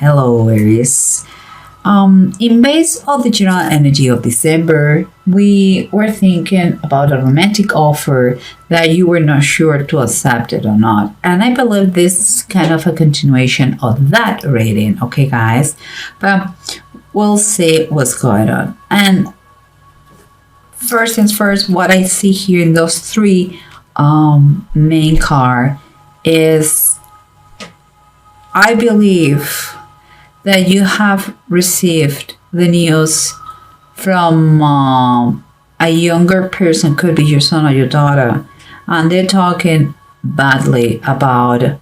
Hello, Aries. In base of the general energy of December, we were thinking about a romantic offer that you were not sure to accept it or not. And I believe this is kind of a continuation of that reading, okay, guys? But we'll see what's going on. And first things first, what I see here in those three main card is I believe that you have received the news from a younger person, could be your son or your daughter, and they're talking badly about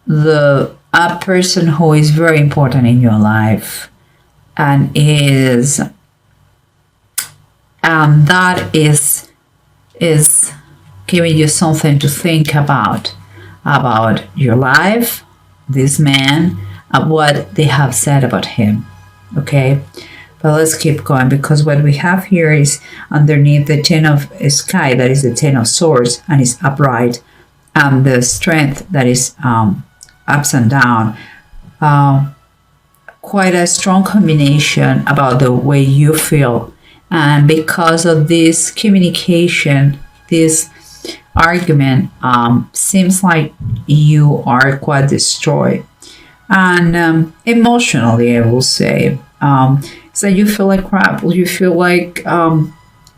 a person who is very important in your life, and that is giving you something to think about your life, this man, what they have said about him. Okay, but let's keep going, because what we have here is underneath the Ten of Sky, that is the Ten of Swords, and it's upright, and the Strength, that is ups and down. Quite a strong combination about the way you feel, and because of this communication, this argument, seems like you are quite destroyed. And emotionally, I will say, so you feel like crap. You feel like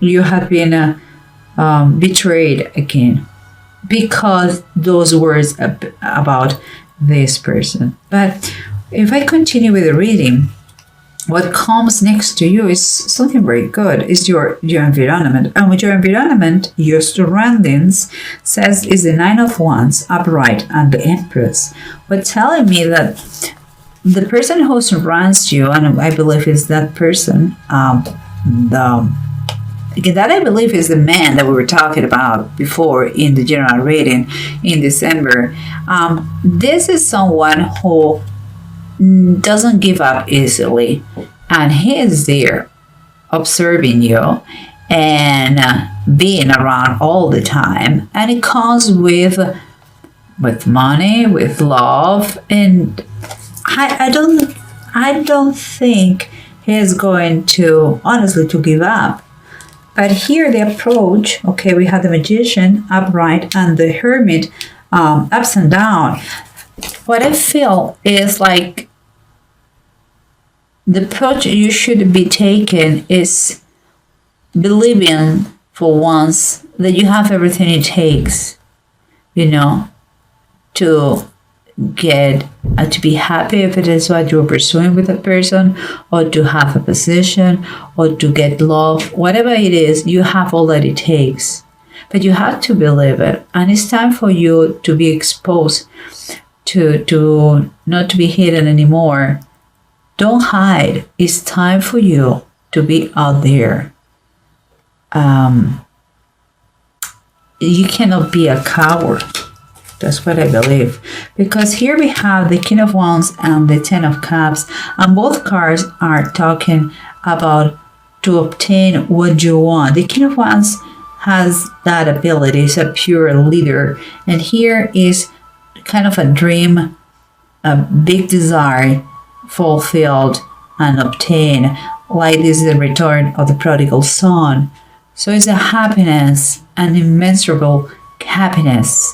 you have been betrayed again, because those words about this person. But if I continue with the reading, what comes next to you is something very good. Is your environment, and with your environment, your surroundings says is the Nine of Wands upright and the Empress. But telling me that the person who surrounds you, and I believe is that person, that I believe is the man that we were talking about before in the general reading in December. This is someone who doesn't give up easily, and he is there observing you and being around all the time, and it comes with money, with love, and I don't think he's going to honestly to give up. But here the approach, okay, we have the Magician upright and the Hermit ups and down. What I feel is like the approach you should be taking is believing for once that you have everything it takes, to get to be happy if it is what you're pursuing with a person, or to have a position, or to get love, whatever it is, you have all that it takes. But you have to believe it, and it's time for you to be exposed, to not to be hidden anymore. Don't hide. It's time for you to be out there. You cannot be a coward. That's what I believe. Because here we have the King of Wands and the Ten of Cups, and both cards are talking about to obtain what you want. The King of Wands has that ability. It's a pure leader. And here is kind of a dream, a big desire fulfilled and obtained, like this is the return of the prodigal son. So it's a happiness, an immeasurable happiness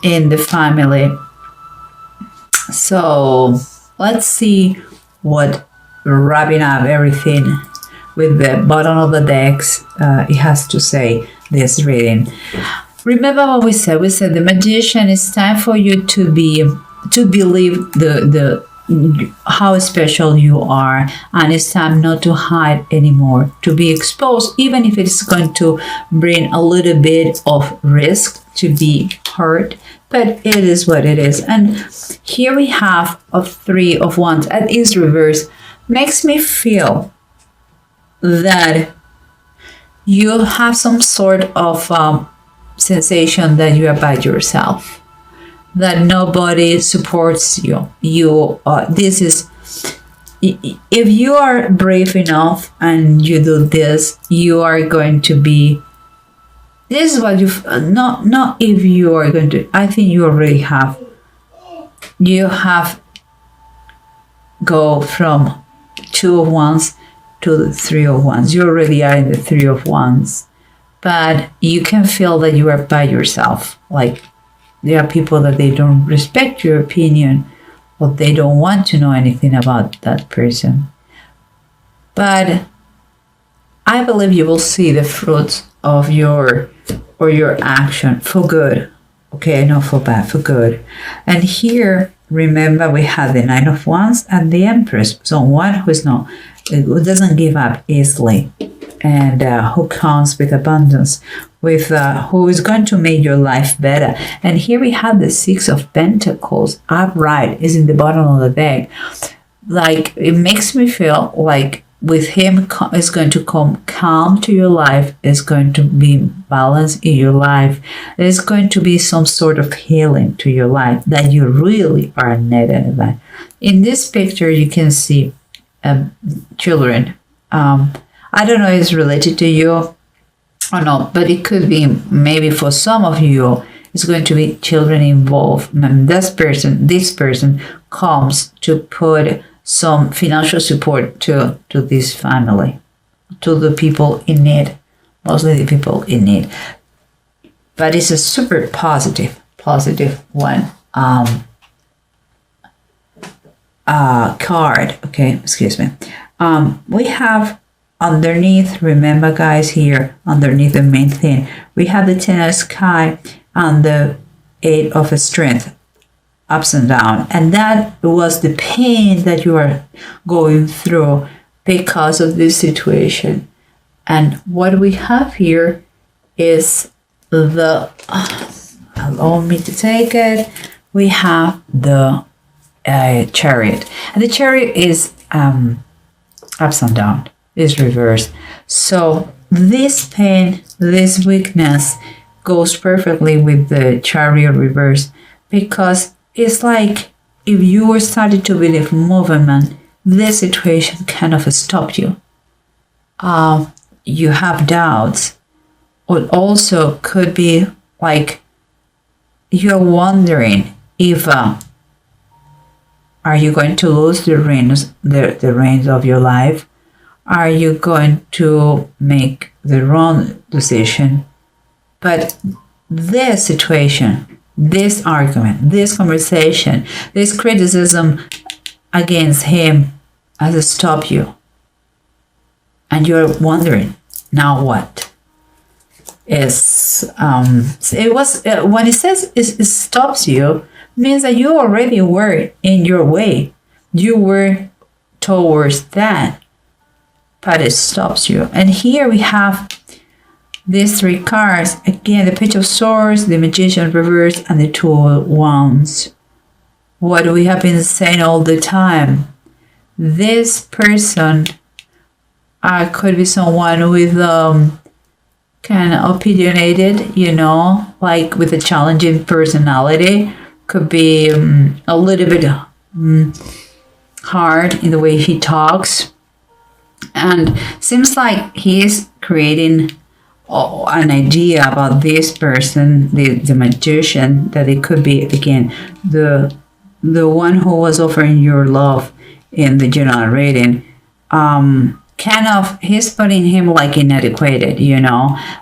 in the family. So let's see what, wrapping up everything with the bottom of the decks, it has to say this reading. Remember what we said. We said the Magician, it's time for you to believe the how special you are, and it's time not to hide anymore, to be exposed, even if it's going to bring a little bit of risk to be hurt, but it is what it is. And here we have a Three of Wands, and is reverse, makes me feel that you have some sort of sensation that you are by yourself, that nobody supports you. This is, if you are brave enough and you do this, you are going to be, this is what you, not if you are going to, I think you already have, you have go from 2 of Wands to the 3 of Wands. You already are in the 3 of Wands, but you can feel that you are by yourself. Like there are people that they don't respect your opinion, or they don't want to know anything about that person. But I believe you will see the fruits of your action for good. Okay, not for bad, for good. And here, remember, we have the 9 of Wands and the Empress. Someone who doesn't give up easily, and who comes with abundance, with who is going to make your life better. And here we have the 6 of Pentacles upright, is in the bottom of the deck. Like, it makes me feel like with him is going to come calm to your life, is going to be balance in your life. There's going to be some sort of healing to your life that you really are needed. In this picture, you can see children. I don't know if it's related to you or not, but it could be, maybe for some of you, it's going to be children involved. And this person comes to put some financial support to this family, to the people in need, mostly the people in need. But it's a super positive one. Card. Okay, excuse me. We have underneath, remember guys, here underneath the main thing, we have the 10 of Sky and the 8 of Strength, ups and down. And that was the pain that you are going through because of this situation. And what we have here is the, allow me to take it, we have the Chariot. And the Chariot is ups and down, is reversed. So this pain, this weakness goes perfectly with the Chariot reverse, because it's like if you were starting to believe movement, this situation kind of stopped you. You have doubts, or also could be like you're wondering if are you going to lose the reins of your life? Are you going to make the wrong decision? But this situation, this argument, this conversation, this criticism against him has stopped you. And you're wondering, now what? It was when it says it stops you, means that you already were in your way. You were towards that, but it stops you. And here we have these 3 cards. Again, the Page of Swords, the Magician reverse, and the 2 of Wands. What we have been saying all the time, this person could be someone with kind of opinionated, like with a challenging personality. Could be a little bit hard in the way he talks, and seems like he is creating an idea about this person, the magician, that it could be again the one who was offering your love in the general reading. Kind of, he's putting him like inadequate,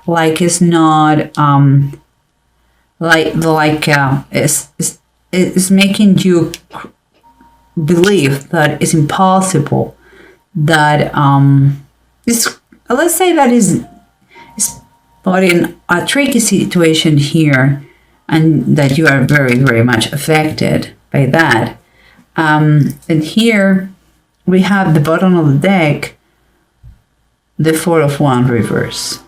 like it's not it's making you believe that it's impossible, that let's say that is putting a tricky situation here, and that you are very, very much affected by that. And here we have the bottom of the deck, the 4 of Wands reverse.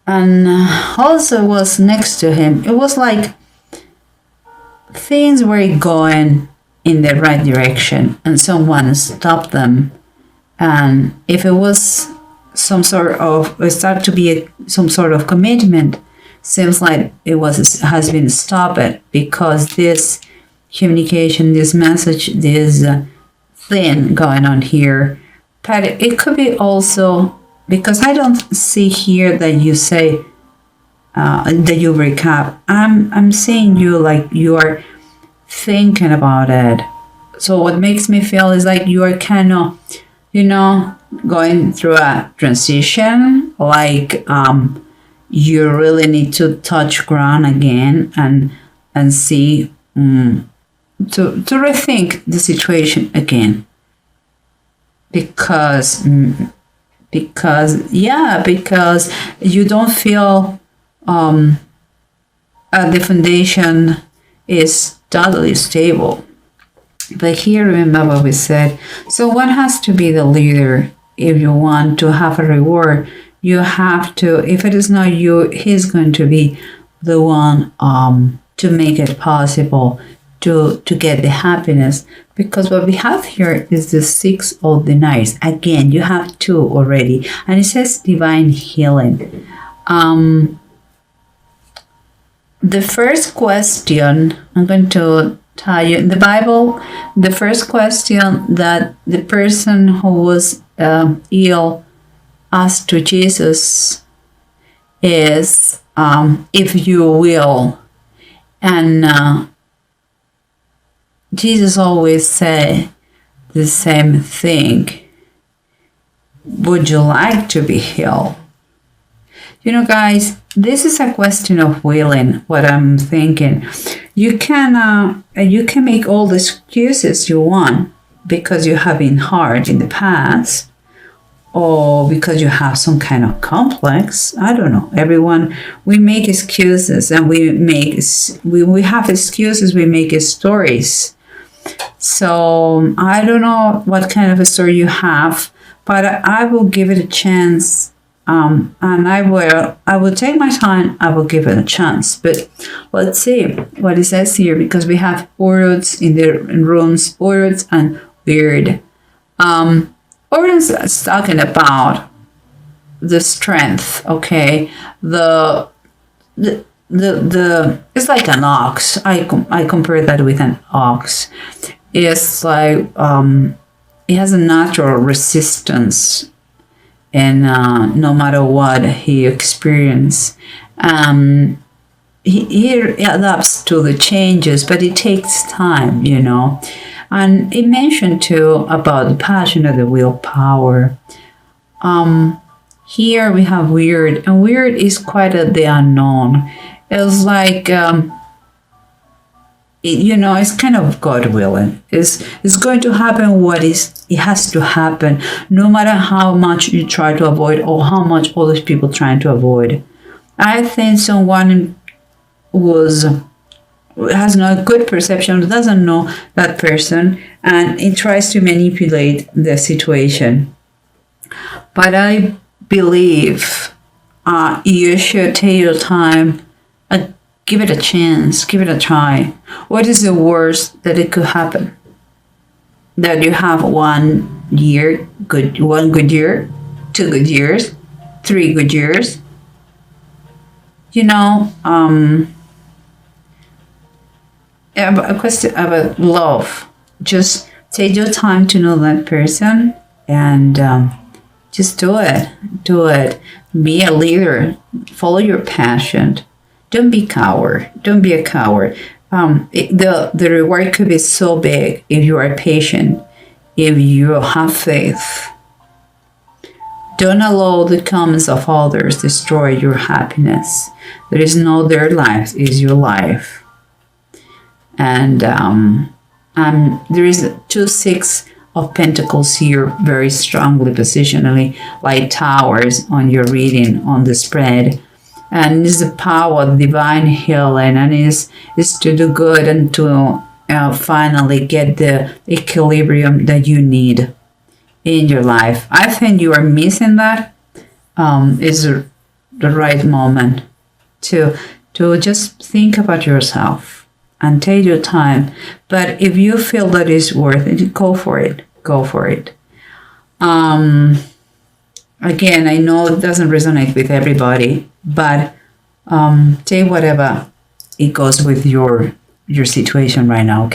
And also was next to him, it was like things were going in the right direction and someone stopped them. And if it was some sort of some sort of commitment, seems like has been stopped, because this communication, this message, this thing going on here. But it could be also, because I don't see here that you say that you break up. I'm seeing you like you are thinking about it So what makes me feel is like you are kind of, going through a transition, like you really need to touch ground again and see, to rethink the situation again, because because you don't feel the foundation is totally stable. But here, remember what we said. So one has to be the leader if you want to have a reward. You have to, if it is not you, he's going to be the one to make it possible to get the happiness. Because what we have here is the Six of the Knights. Again, you have two already. And it says divine healing. The first question, I'm going to tell you, in the Bible, the first question that the person who was ill asked to Jesus is, if you will. And Jesus always said the same thing. Would you like to be healed? Guys, this is a question of willing, what I'm thinking. You can make all the excuses you want because you have been hard in the past, or because you have some kind of complex. I don't know. Everyone, we make excuses, and we have excuses, we make stories. So I don't know what kind of a story you have, but I will give it a chance. And I will take my time. I will give it a chance. But let's see what it says here, because we have words in rooms, words and weird. Words is talking about the strength. Okay, the it's like an ox. I compare that with an ox. It's like it has a natural resistance. And no matter what he experiences, he adapts to the changes, but it takes time, And it mentioned too about the passion of the willpower. Here we have weird, and weird is quite the unknown. It's like, it's kind of God willing. It's going to happen it has to happen, no matter how much you try to avoid or how much all these people trying to avoid. I think someone has no good perception, doesn't know that person, and it tries to manipulate the situation. But I believe you should take your time. Give it a chance. Give it a try. What is the worst that it could happen? That you have 1 year, one good year, 2 good years, 3 good years. A question about love. Just take your time to know that person, and just do it. Do it. Be a leader. Follow your passion. Don't be coward. Don't be a coward. The reward could be so big if you are patient, if you have faith. Don't allow the comments of others destroy your happiness. There is no their life, is your life. And there is 2 6 of Pentacles here, very strongly positionally, like towers on your reading, on the spread. And it's the power of divine healing, and is to do good and to finally get the equilibrium that you need in your life. I think you are missing that. Is the right moment to just think about yourself and take your time. But if you feel that it's worth it, go for it. Go for it. Again, I know it doesn't resonate with everybody, but take whatever it goes with your situation right now. Okay?